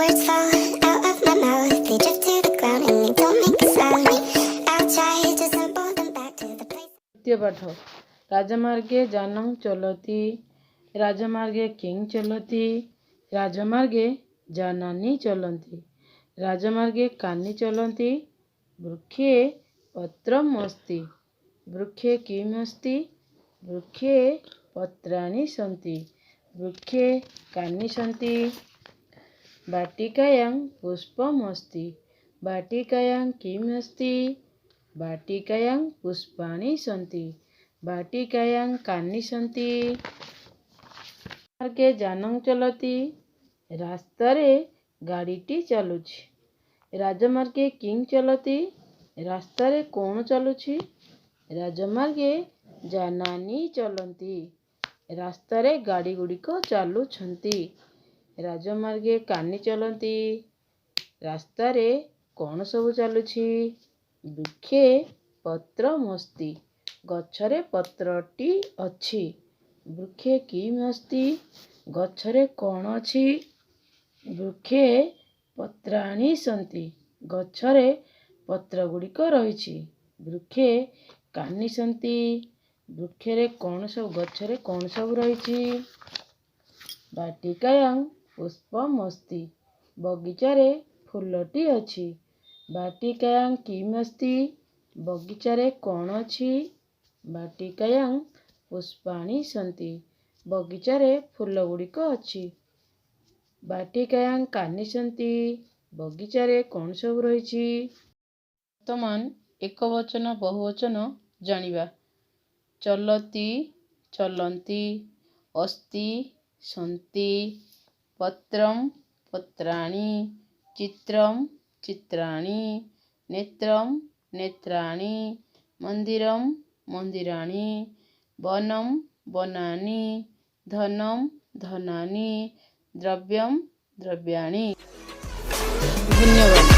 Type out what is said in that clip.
Words fall out of my mouth, they drift to the ground and they don't make a sound. I'll try to simple them back to the place. द्वितीय पाठ राजमार्गे जानं चलति राजमार्गे किं चलति राजमार्गे जानानि चलन्ति राजमार्गे कानि चलन्ति वृक्षे पत्रम् अस्ति वृक्षे किम् अस्ति वृक्षे पत्राणि सन्ति वृक्षे कानि सन्ति वाटिकायां पुष्पम् अस्ति वाटिकायां किम् अस्ति वाटिकायां पुष्पाणि सन्ति वाटिकायां कानि सन्ति मार्गे जानं चलति रास्तारे गाड़ीटी चलुछि राजमार्गे किं चलति रास्तारे कोण चलुछि राजमार्गे जानानि चलन्ति रास्तारे गाड़ी गुड़िक चलुछन्ति राजमार्गे कानि चलन्ति रास्तारे कोण सब चलुछि वृक्षे पत्रमस्ति गछरे पत्रटी अछि वृक्षे किम् अस्ति गछरे कोण अछि वृक्षे पत्राणि सन्ति गछरे पत्र गुड़िक रहिछि वृक्षे कानि सन्ति वृक्षरे कोण सब गछरे कोण सब रहिछि वाटिकायां पुष्पम् अस्ति बगीचारे फूलटी अछि वाटिकायां किम् अस्ति बगीचारे कोण अछि वाटिकायां पुष्पाणि सन्ति बगीचारे फूल गुड़िक अछि वाटिकायां कानि सन्ति बगीचारे कोण सब रहिछि वर्तमान एकवचन बहुवचन जानिबा चलति चलन्ति अस्ति सन्ति पत्रं पत्राणि चित्रं चित्राणि नेत्रं नेत्राणि मन्दिरं मन्दिराणि वनं वनानि धनं धनानि द्रव्यं द्रव्याणि। धन्यवाद।